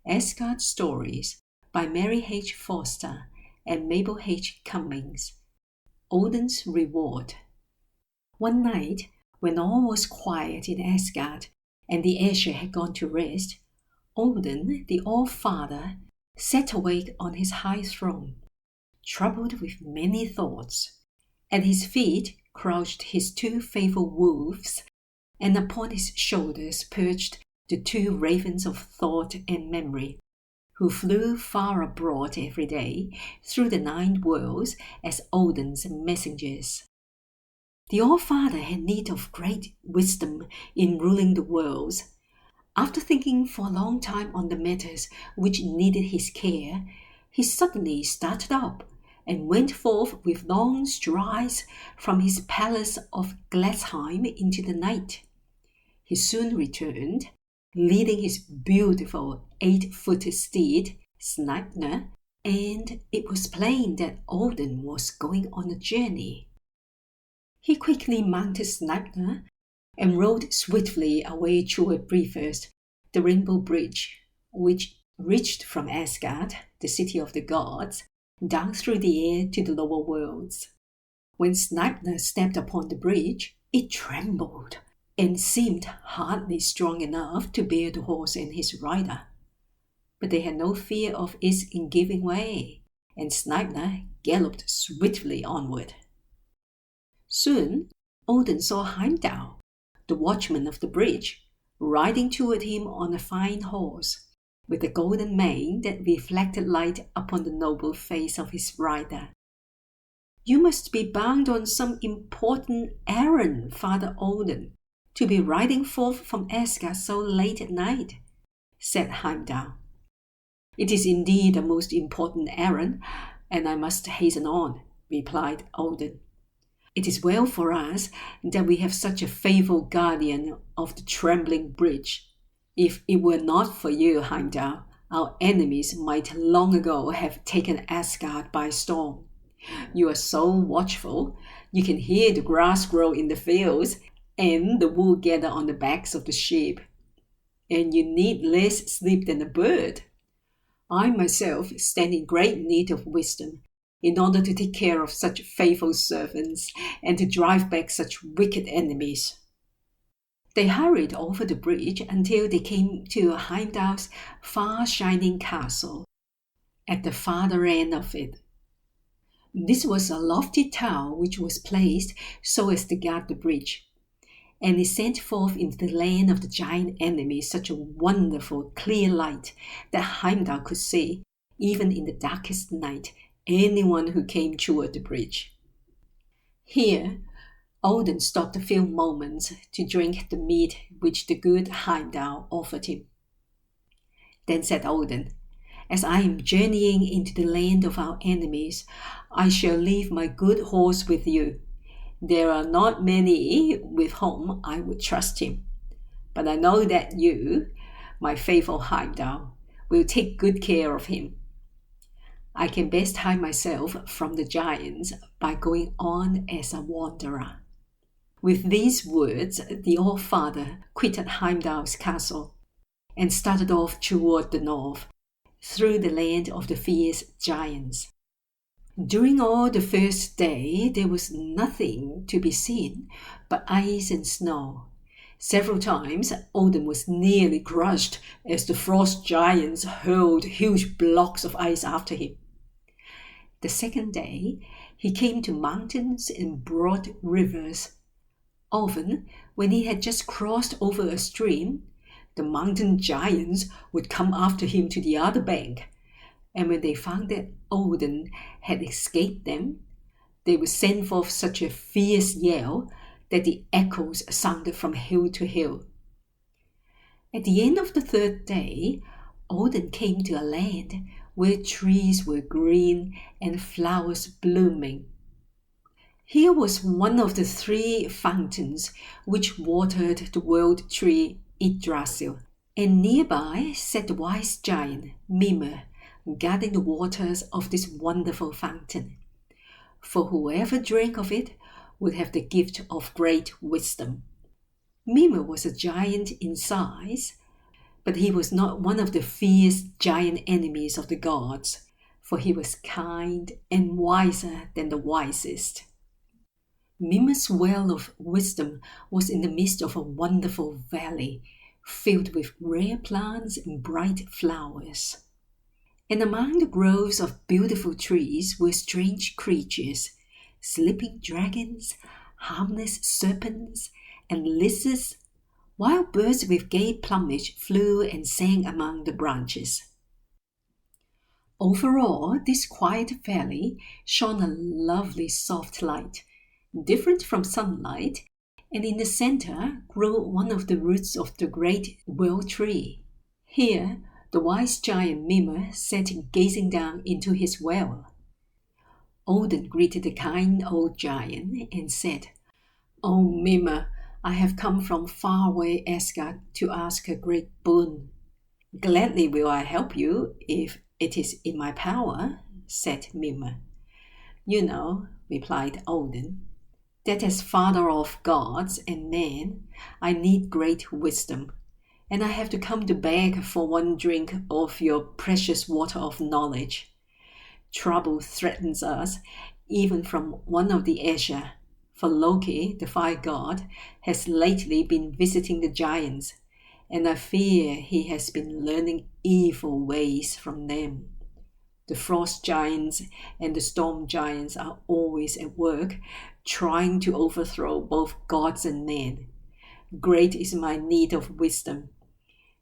Asgard Stories by Mary H. Foster and Mabel H. Cummings. Odin's Reward. One night, when all was quiet in Asgard and the Ægir had gone to rest, Odin, the All-Father, sat awake on his high throne, troubled with many thoughts. At his feet crouched his two faithful wolves, and upon his shoulders perched the two ravens of thought and memory, who flew far abroad every day through the 9 worlds as Odin's messengers. The All-Father had need of great wisdom in ruling the worlds. After thinking for a long time on the matters which needed his care, he suddenly started up and went forth with long strides from his palace of Gladsheim into the night. He soon returned, leading his beautiful 8-footed steed, Sleipnir, and it was plain that Odin was going on a journey. He quickly mounted Sleipnir and rode swiftly away toward Bifrost, the Rainbow Bridge, which reached from Asgard, the city of the gods, down through the air to the lower worlds. When Sleipnir stepped upon the bridge, it trembled and seemed hardly strong enough to bear the horse and his rider. But they had no fear of its giving way, and Sleipnir galloped swiftly onward. Soon Odin saw Heimdall, the watchman of the bridge, riding toward him on a fine horse, with a golden mane that reflected light upon the noble face of his rider. "You must be bound on some important errand, Father Odin, to be riding forth from Asgard so late at night," said Heimdall. "It is indeed a most important errand, and I must hasten on," replied Odin. "It is well for us that we have such a faithful guardian of the trembling bridge. If it were not for you, Heimdall, our enemies might long ago have taken Asgard by storm. You are so watchful, you can hear the grass grow in the fields and the wool gather on the backs of the sheep. And you need less sleep than a bird. I myself stand in great need of wisdom in order to take care of such faithful servants and to drive back such wicked enemies." They hurried over the bridge until they came to Heimdall's far-shining castle at the farther end of it. This was a lofty tower which was placed so as to guard the bridge, and it sent forth into the land of the giant enemy such a wonderful clear light that Heimdall could see, even in the darkest night, anyone who came toward the bridge. Here Odin stopped a few moments to drink the mead which the good Heimdall offered him. Then said Odin, "As I am journeying into the land of our enemies, I shall leave my good horse with you. There are not many with whom I would trust him, but I know that you, my faithful Heimdall, will take good care of him. I can best hide myself from the giants by going on as a wanderer." With these words, the All-Father quitted Heimdall's castle and started off toward the north, through the land of the fierce giants. During all the first day, there was nothing to be seen but ice and snow. Several times, Odin was nearly crushed as the frost giants hurled huge blocks of ice after him. The second day, he came to mountains and broad rivers. Often, when he had just crossed over a stream, the mountain giants would come after him to the other bank, and when they found that Odin had escaped them, they would send forth such a fierce yell that the echoes sounded from hill to hill. At the end of the third day, Odin came to a land where trees were green and flowers blooming. Here was one of the 3 fountains which watered the world tree Yggdrasil, and nearby sat the wise giant Mimir, guarding the waters of this wonderful fountain. For whoever drank of it would have the gift of great wisdom. Mimir was a giant in size, But he was not one of the fierce giant enemies of the gods, for he was kind and wiser than the wisest. Mimer's well of wisdom was in the midst of a wonderful valley, filled with rare plants and bright flowers. And among the groves of beautiful trees were strange creatures, sleeping dragons, harmless serpents, and lizards. Wild birds with gay plumage flew and sang among the branches. Overall, this quiet valley shone a lovely soft light, different from sunlight, and in the center grew one of the roots of the great well tree. Here, the wise giant Mimir sat gazing down into his well. Odin greeted the kind old giant and said, "O Mimir, I have come from faraway Asgard to ask a great boon." "Gladly will I help you if it is in my power," said Mimir. "You know," replied Odin, "that as father of gods and men, I need great wisdom, and I have to come to beg for one drink of your precious water of knowledge. Trouble threatens us, even from one of the Ægir, for Loki, the fire god, has lately been visiting the giants, and I fear he has been learning evil ways from them. The frost giants and the storm giants are always at work, trying to overthrow both gods and men. Great is my need of wisdom,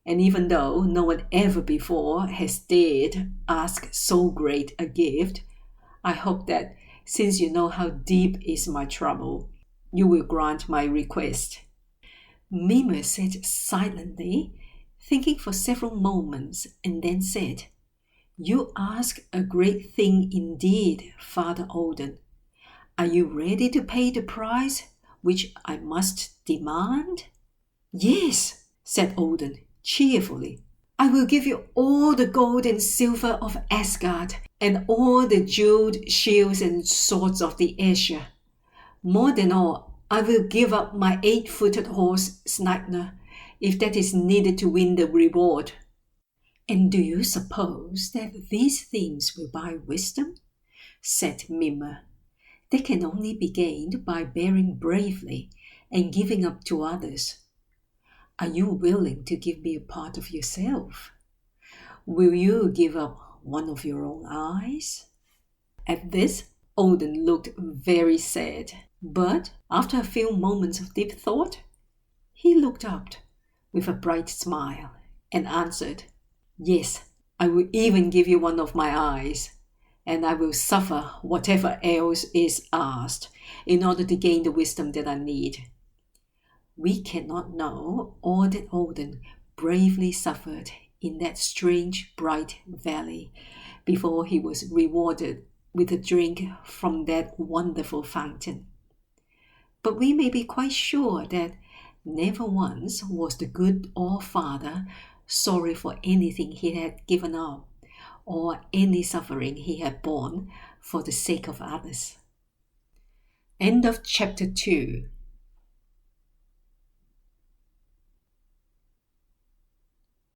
and even though no one ever before has dared ask so great a gift, I hope that, since you know how deep is my trouble, you will grant my request." Mimir sat silently, thinking for several moments, and then said, "You ask a great thing indeed, Father Odin. Are you ready to pay the price which I must demand?" "Yes," said Odin cheerfully. "I will give you all the gold and silver of Asgard, and all the jeweled shields and swords of the Æsir. More than all, I will give up my 8-footed horse Sleipnir, if that is needed to win the reward." "And do you suppose that these things will buy wisdom?" said Mimir. "They can only be gained by bearing bravely and giving up to others. Are you willing to give me a part of yourself? Will you give up one of your own eyes?" At this, Odin looked very sad, but after a few moments of deep thought, he looked up with a bright smile and answered, "Yes, I will even give you one of my eyes, and I will suffer whatever else is asked in order to gain the wisdom that I need." We cannot know all that Odin bravely suffered in that strange bright valley before he was rewarded with a drink from that wonderful fountain. But we may be quite sure that never once was the good All-Father sorry for anything he had given up or any suffering he had borne for the sake of others. End of chapter 2.